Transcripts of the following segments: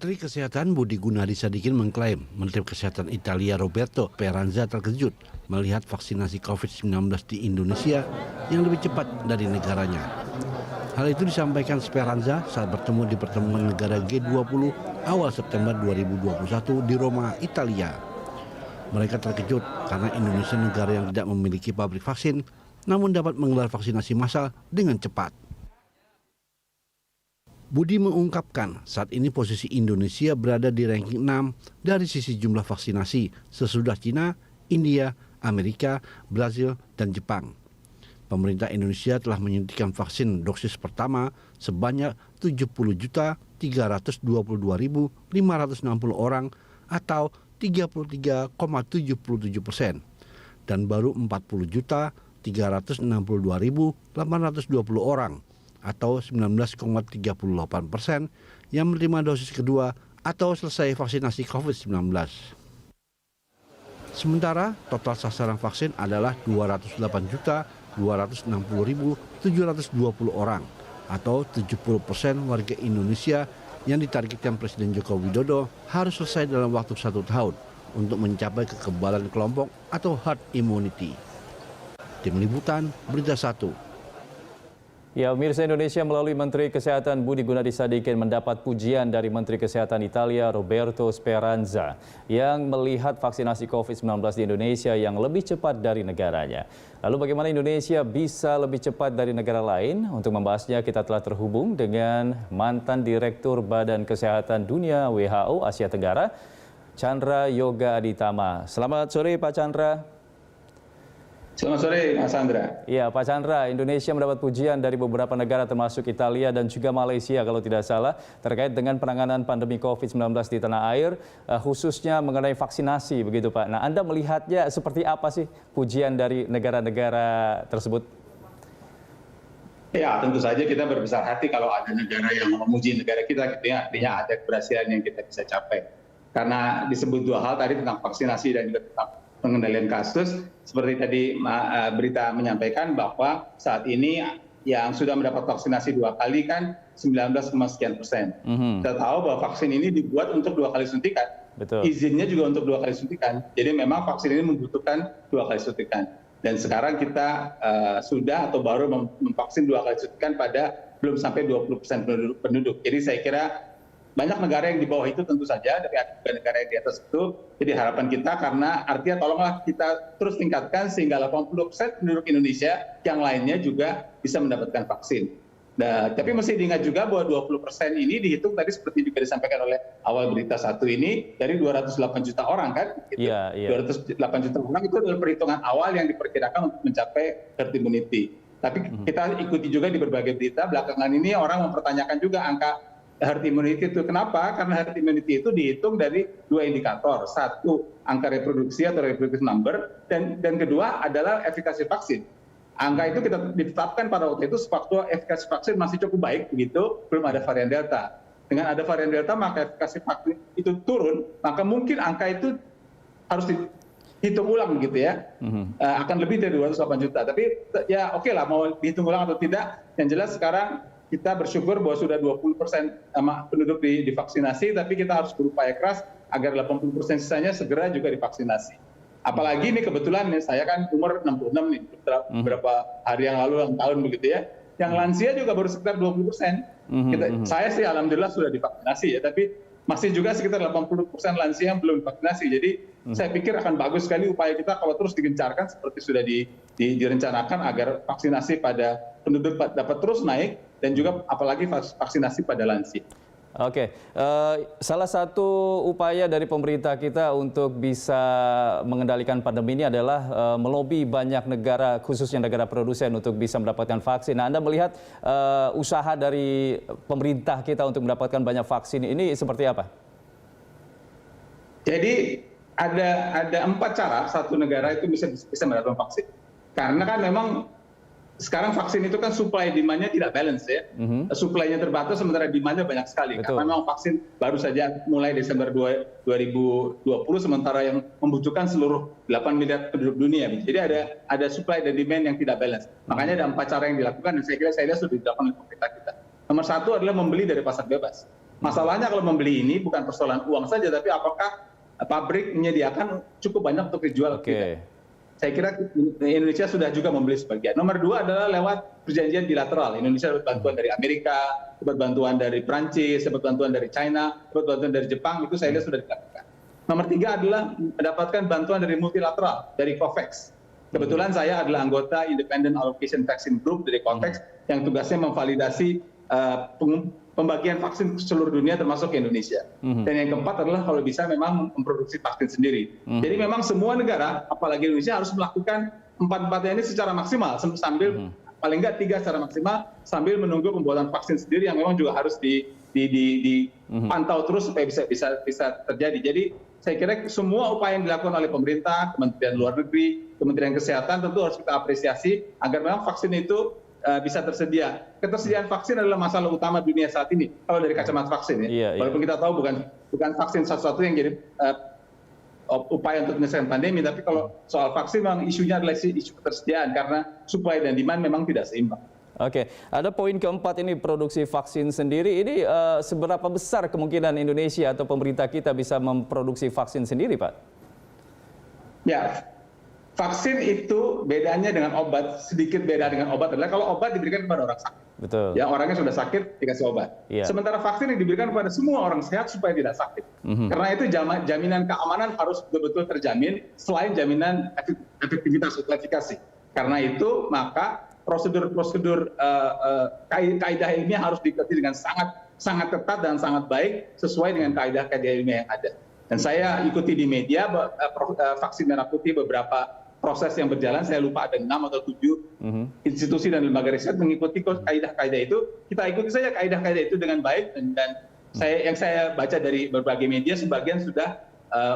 Menteri Kesehatan Budi Gunadi Sadikin mengklaim Menteri Kesehatan Italia Roberto Speranza terkejut melihat vaksinasi COVID-19 di Indonesia yang lebih cepat dari negaranya. Hal itu disampaikan Speranza saat bertemu di pertemuan negara G20 awal September 2021 di Roma, Italia. Mereka terkejut karena Indonesia negara yang tidak memiliki pabrik vaksin, namun dapat menggelar vaksinasi massal dengan cepat. Budi mengungkapkan saat ini posisi Indonesia berada di ranking 6 dari sisi jumlah vaksinasi sesudah Cina, India, Amerika, Brazil, dan Jepang. Pemerintah Indonesia telah menyuntikkan vaksin dosis pertama sebanyak 70.322.560 orang atau 33,77% dan baru 40.362.820 orang atau 19,38% yang menerima dosis kedua atau selesai vaksinasi COVID-19. Sementara total sasaran vaksin adalah 208.260.720 orang atau 70% warga Indonesia yang ditargetkan Presiden Joko Widodo harus selesai dalam waktu 1 tahun untuk mencapai kekebalan kelompok atau herd immunity. Tim Liputan, Berita 1. Ya, pemirsa, Indonesia melalui Menteri Kesehatan Budi Gunadi Sadikin mendapat pujian dari Menteri Kesehatan Italia Roberto Speranza yang melihat vaksinasi COVID-19 di Indonesia yang lebih cepat dari negaranya. Lalu bagaimana Indonesia bisa lebih cepat dari negara lain? Untuk membahasnya kita telah terhubung dengan mantan Direktur Badan Kesehatan Dunia WHO Asia Tenggara, Chandra Yoga Aditama. Selamat sore Pak Chandra. Selamat sore, Mas Andra. Ya, Pak Chandra, Indonesia mendapat pujian dari beberapa negara termasuk Italia dan juga Malaysia kalau tidak salah terkait dengan penanganan pandemi COVID-19 di tanah air, khususnya mengenai vaksinasi begitu Pak. Nah, Anda melihatnya seperti apa sih pujian dari negara-negara tersebut? Ya, tentu saja kita berbesar hati kalau ada negara yang memuji negara kita, artinya ada keberhasilan yang kita bisa capai. Karena disebut dua hal tadi tentang vaksinasi dan juga tentang pengendalian kasus, seperti tadi berita menyampaikan bahwa saat ini yang sudah mendapat vaksinasi 2 kali kan 19,sekian%. Kita tahu bahwa vaksin ini dibuat untuk 2 kali suntikan. Betul. Izinnya juga untuk 2 kali suntikan. Jadi memang vaksin ini membutuhkan 2 kali suntikan. Dan sekarang kita sudah atau baru memvaksin 2 kali suntikan pada belum sampai 20% penduduk. Jadi saya kira banyak negara yang di bawah itu tentu saja, tapi ada negara yang di atas itu. Jadi harapan kita karena artinya tolonglah kita terus tingkatkan sehingga 80% penduduk Indonesia yang lainnya juga bisa mendapatkan vaksin. Nah, tapi mesti diingat juga bahwa 20% ini dihitung tadi seperti juga disampaikan oleh awal berita 1 ini dari 208 juta orang kan? Gitu. Iya, iya. 208 juta orang itu adalah perhitungan awal yang diperkirakan untuk mencapai herd immunity. Tapi kita ikuti juga di berbagai berita belakangan ini orang mempertanyakan juga angka herd immunity itu. Kenapa? Karena herd immunity itu dihitung dari 2 indikator. 1, angka reproduksi atau reproductive number, dan kedua adalah efikasi vaksin. Angka itu kita ditetapkan pada waktu itu sewaktu efikasi vaksin masih cukup baik, begitu, belum ada varian Delta. Dengan ada varian Delta, maka efikasi vaksin itu turun, maka mungkin angka itu harus dihitung ulang gitu ya. Akan lebih dari 208 juta. Tapi ya oke lah, mau dihitung ulang atau tidak, yang jelas sekarang kita bersyukur bahwa sudah 20% penduduk divaksinasi, tapi kita harus berupaya keras agar 80% sisanya segera juga divaksinasi. Apalagi ini kebetulan saya kan umur 66 nih, beberapa hari yang lalu, tahun begitu ya. Yang lansia juga baru sekitar 20%. Saya sih alhamdulillah sudah divaksinasi ya, tapi masih juga sekitar 80% lansia yang belum divaksinasi. Jadi saya pikir akan bagus sekali upaya kita kalau terus digencarkan seperti sudah direncanakan agar vaksinasi pada penduduk dapat terus naik dan juga apalagi vaksinasi pada lansia. Oke, salah satu upaya dari pemerintah kita untuk bisa mengendalikan pandemi ini adalah melobi banyak negara, khususnya negara produsen untuk bisa mendapatkan vaksin. Nah, Anda melihat usaha dari pemerintah kita untuk mendapatkan banyak vaksin ini seperti apa? Jadi ada 4 cara satu negara itu bisa mendapatkan vaksin. Karena kan memang sekarang vaksin itu kan supply demand-nya tidak balance ya. Supply-nya terbatas sementara demand-nya banyak sekali. Betul. Karena memang vaksin baru saja mulai Desember 2020 sementara yang membutuhkan seluruh 8 miliar penduduk dunia. Jadi ada supply dan demand yang tidak balance. Makanya ada 4 cara yang dilakukan dan saya kira sudah dilakukan oleh pemerintah kita. Nomor 1 adalah membeli dari pasar bebas. Masalahnya kalau membeli ini bukan persoalan uang saja, tapi apakah pabrik menyediakan cukup banyak untuk dijual ke kita. Saya kira Indonesia sudah juga membeli sebagian. Nomor 2 adalah lewat perjanjian bilateral. Indonesia dapat bantuan dari Amerika, dapat bantuan dari Prancis, dapat bantuan dari China, dapat bantuan dari Jepang, itu saya lihat sudah dilakukan. Nomor 3 adalah mendapatkan bantuan dari multilateral, dari COVAX. Kebetulan saya adalah anggota Independent Allocation Vaccine Group dari COVAX yang tugasnya memvalidasi pembagian vaksin ke seluruh dunia termasuk Indonesia. Dan yang keempat adalah kalau bisa memang memproduksi vaksin sendiri. Jadi memang semua negara, apalagi Indonesia, harus melakukan empat-empatnya ini secara maksimal sambil paling nggak 3 secara maksimal sambil menunggu pembuatan vaksin sendiri yang memang juga harus dipantau terus supaya bisa terjadi. Jadi saya kira semua upaya yang dilakukan oleh pemerintah, Kementerian Luar Negeri, Kementerian Kesehatan tentu harus kita apresiasi agar memang vaksin itu bisa tersedia. Ketersediaan vaksin adalah masalah utama dunia saat ini. Kalau dari kacamata vaksin ya, walaupun kita tahu bukan vaksin satu-satunya yang jadi upaya untuk menyelesaikan pandemi, tapi kalau soal vaksin memang isunya adalah isu ketersediaan karena supply dan demand memang tidak seimbang. Oke, ada poin keempat ini produksi vaksin sendiri. Ini seberapa besar kemungkinan Indonesia atau pemerintah kita bisa memproduksi vaksin sendiri, Pak? Ya. Vaksin itu bedanya dengan obat, sedikit beda dengan obat adalah kalau obat diberikan kepada orang sakit. Betul. Ya, orangnya sudah sakit dikasih obat. Sementara vaksin yang diberikan kepada semua orang sehat supaya tidak sakit. Karena itu jaminan keamanan harus betul-betul terjamin selain jaminan efektivitas atau efikasi. Karena itu maka prosedur-prosedur kaidah ilmiah harus diikuti dengan sangat ketat dan sangat baik sesuai dengan kaidah-kaidah ilmiah yang ada. Dan saya ikuti di media vaksin merah putih beberapa proses yang berjalan, saya lupa ada 6 atau 7 institusi dan lembaga riset mengikuti kaidah-kaidah itu. Kita ikuti saja kaidah-kaidah itu dengan baik dan yang saya baca dari berbagai media sebagian sudah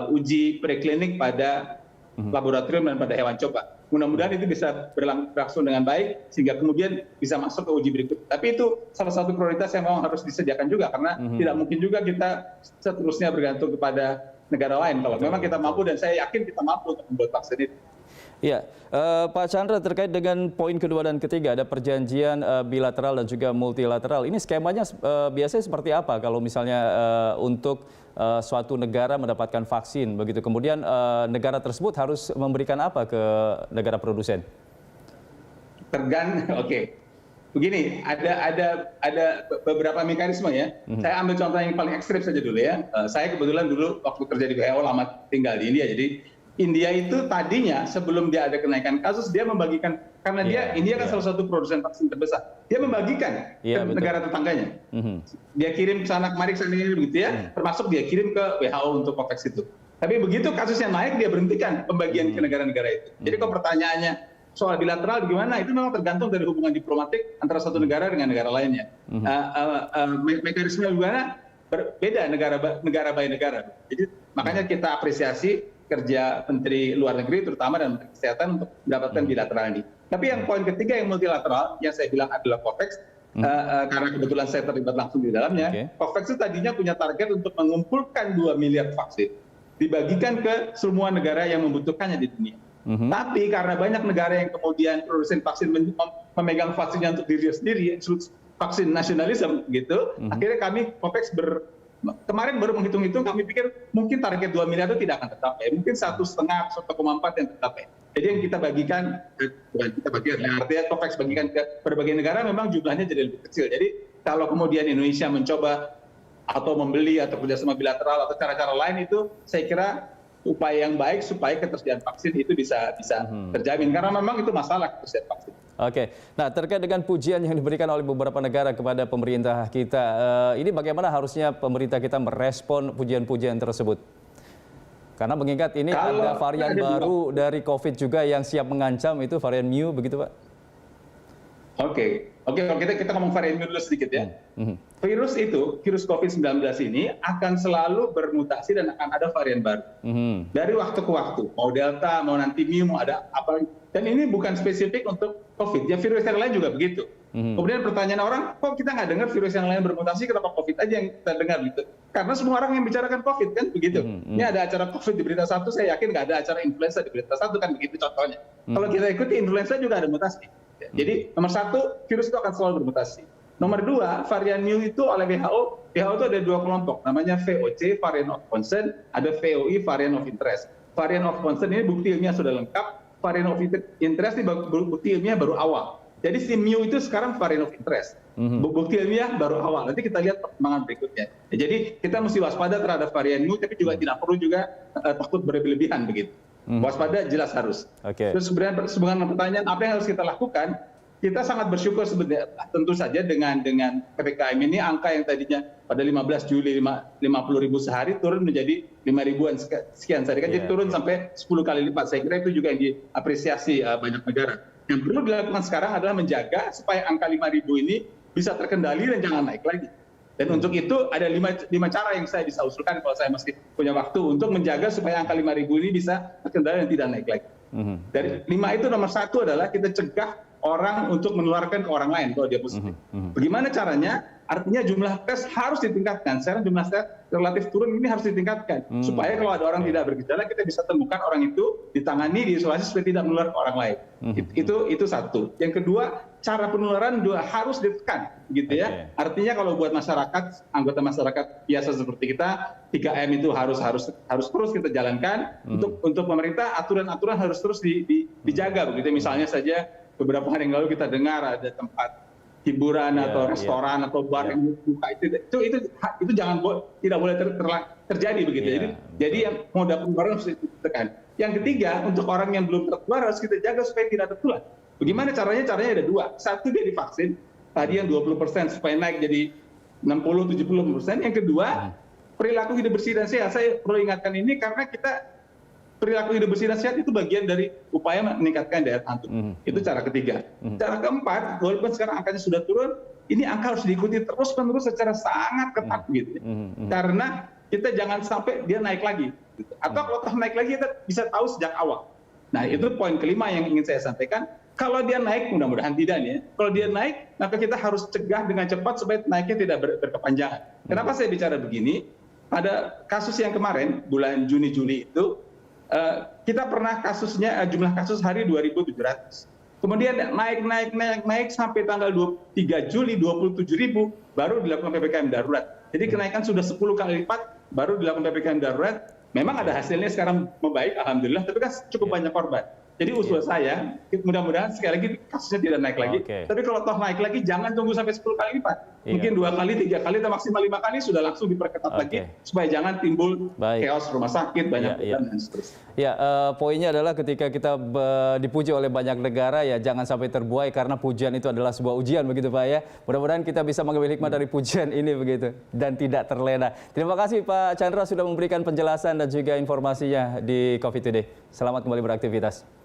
uji preklinik pada laboratorium dan pada hewan coba. Mudah-mudahan itu bisa berlangsung dengan baik sehingga kemudian bisa masuk ke uji berikut. Tapi itu salah satu prioritas yang memang harus disediakan juga karena tidak mungkin juga kita seterusnya bergantung kepada negara lain. Kalau memang kita mampu, dan saya yakin kita mampu untuk membuat vaksin itu. Ya, Pak Chandra, terkait dengan poin kedua dan ketiga, ada perjanjian bilateral dan juga multilateral. Ini skemanya biasanya seperti apa kalau misalnya untuk suatu negara mendapatkan vaksin, begitu kemudian negara tersebut harus memberikan apa ke negara produsen? Oke. Begini, ada beberapa mekanisme ya. Saya ambil contoh yang paling ekstrim saja dulu ya. Saya kebetulan dulu waktu kerja di WHO lama tinggal di India. Jadi India itu tadinya sebelum dia ada kenaikan kasus, dia membagikan, karena India kan salah satu produsen vaksin terbesar. Dia membagikan ke negara tetangganya. Dia kirim ke sana kemari begitu ya, termasuk dia kirim ke WHO untuk COVAX itu. Tapi begitu kasusnya naik, dia berhentikan pembagian ke negara-negara itu. Jadi kalau pertanyaannya soal bilateral gimana, itu memang tergantung dari hubungan diplomatik antara satu negara dengan negara lainnya. Mekanisme gimana berbeda negara by negara. Jadi makanya kita apresiasi kerja Menteri Luar Negeri terutama dan Menteri Kesehatan untuk mendapatkan bilateral ini. Tapi yang poin ketiga yang multilateral yang saya bilang adalah COVAX, karena kebetulan saya terlibat langsung di dalamnya. COVAX itu tadinya punya target untuk mengumpulkan 2 miliar vaksin, dibagikan ke semua negara yang membutuhkannya di dunia. Tapi karena banyak negara yang kemudian produsen vaksin memegang vaksinnya untuk diri sendiri, vaksin nasionalisme gitu, akhirnya kami COVAX kemarin baru menghitung-hitung, kami pikir mungkin target 2 miliar itu tidak akan tercapai. Mungkin 1,5, 1,4 yang tercapai. Jadi yang kita bagikan, artinya COVAX bagikan ke berbagai negara memang jumlahnya jadi lebih kecil. Jadi kalau kemudian Indonesia mencoba atau membeli atau kerjasama bilateral atau cara-cara lain itu, saya kira upaya yang baik supaya ketersediaan vaksin itu bisa terjamin. Karena memang itu masalah ketersediaan vaksin. Oke, nah terkait dengan pujian yang diberikan oleh beberapa negara kepada pemerintah kita, ini bagaimana harusnya pemerintah kita merespon pujian-pujian tersebut? Karena mengingat ini ada varian baru dari COVID juga yang siap mengancam, itu varian Mu, begitu Pak? Oke, kita ngomong varian Mu dulu sedikit ya. Virus COVID-19 ini akan selalu bermutasi dan akan ada varian baru. Dari waktu ke waktu, mau Delta, mau nanti Mu, mau ada apa. Dan ini bukan spesifik untuk COVID, ya virus yang lain juga begitu. Kemudian pertanyaan orang, kok kita nggak dengar virus yang lain bermutasi, kenapa COVID aja yang kita dengar gitu? Karena semua orang yang bicarakan COVID kan begitu. Ini ada acara COVID di berita satu, saya yakin nggak ada acara influenza di berita satu kan begitu contohnya. Kalau kita ikuti influenza juga ada mutasi. Jadi nomor satu, virus itu akan selalu bermutasi. Nomor dua, varian new itu oleh WHO itu ada dua kelompok, namanya VOC, variant of concern, ada VOI, variant of interest. Variant of concern ini bukti ilmiah sudah lengkap, variant of interest ini bukti ilmiah baru awal. Jadi si mu itu sekarang variant of interest, bukti ilmiah baru awal. Nanti kita lihat perkembangan berikutnya. Jadi kita mesti waspada terhadap varian mu, tapi juga tidak perlu juga takut berlebihan begitu. Waspada jelas harus. Terus sebenarnya dengan pertanyaan apa yang harus kita lakukan? Kita sangat bersyukur sebenarnya tentu saja dengan PPKM ini angka yang tadinya pada 15 Juli 50.000 sehari turun menjadi 5.000-an sekian sehari. Jadi turun sampai 10 kali lipat. Saya kira itu juga yang diapresiasi banyak negara. Yang perlu dilakukan sekarang adalah menjaga supaya angka 5.000 ini bisa terkendali dan jangan naik lagi. Dan untuk itu ada 5 cara yang saya bisa usulkan kalau saya masih punya waktu untuk menjaga supaya angka 5.000 ini bisa terkendali dan tidak naik lagi. Dari 5 itu nomor 1 adalah kita cegah orang untuk menularkan ke orang lain kalau dia positif. Bagaimana caranya? Artinya jumlah tes harus ditingkatkan. Sekarang jumlah tes relatif turun, ini harus ditingkatkan. Supaya kalau ada orang tidak bergejala, kita bisa temukan orang itu, ditangani, diisolasi supaya tidak menular ke orang lain. Itu satu. Yang kedua, cara penularan juga harus ditekan, gitu ya. Artinya kalau buat masyarakat, anggota masyarakat biasa seperti kita, 3M itu harus terus kita jalankan. Untuk pemerintah, aturan-aturan harus terus dijaga, begitu. Misalnya saja beberapa hari yang lalu kita dengar ada tempat hiburan atau restoran atau bar yang buka itu tidak boleh terjadi begitu. Jadi yang moda penularan harus ditekan. Yang ketiga, untuk orang yang belum tertular harus kita jaga supaya tidak tertular. Bagaimana caranya? Caranya ada dua. Satu, dia divaksin. Tadi yang 20% supaya naik jadi 60-70%. Yang kedua, perilaku hidup bersih dan sehat. Saya perlu ingatkan ini karena perilaku hidup bersih dan sehat itu bagian dari upaya meningkatkan daya tahan tubuh. Itu cara ketiga. Cara keempat, walaupun sekarang angkanya sudah turun, ini angka harus diikuti terus-menerus secara sangat ketat gitu. Karena kita jangan sampai dia naik lagi. Gitu. Atau kalau naik lagi kita bisa tahu sejak awal. Nah itu poin kelima yang ingin saya sampaikan. Kalau dia naik, mudah-mudahan tidak nih ya. Kalau dia naik, maka kita harus cegah dengan cepat supaya naiknya tidak berkepanjangan. Kenapa saya bicara begini? Pada kasus yang kemarin, bulan Juni-Juli itu, kita pernah kasusnya jumlah kasus hari 2.700. Kemudian naik sampai tanggal 3 Juli 27.000 baru dilakukan PPKM darurat. Jadi kenaikan sudah 10 kali lipat baru dilakukan PPKM darurat. Memang ada hasilnya sekarang membaik, alhamdulillah, tapi kan cukup banyak korban. Jadi usul saya, mudah-mudahan sekali lagi kasusnya tidak naik lagi. Tapi kalau toh naik lagi, jangan tunggu sampai 10 kali lipat. Mungkin 2 kali, 3 kali, atau maksimal 5 kali sudah langsung diperketat lagi. Supaya jangan timbul chaos rumah sakit, banyak dan seterusnya. Ya, poinnya adalah ketika kita dipuji oleh banyak negara, ya jangan sampai terbuai karena pujian itu adalah sebuah ujian, begitu Pak ya. Mudah-mudahan kita bisa mengambil hikmah dari pujian ini begitu dan tidak terlena. Terima kasih Pak Chandra sudah memberikan penjelasan dan juga informasinya di Covid Today. Selamat kembali beraktivitas.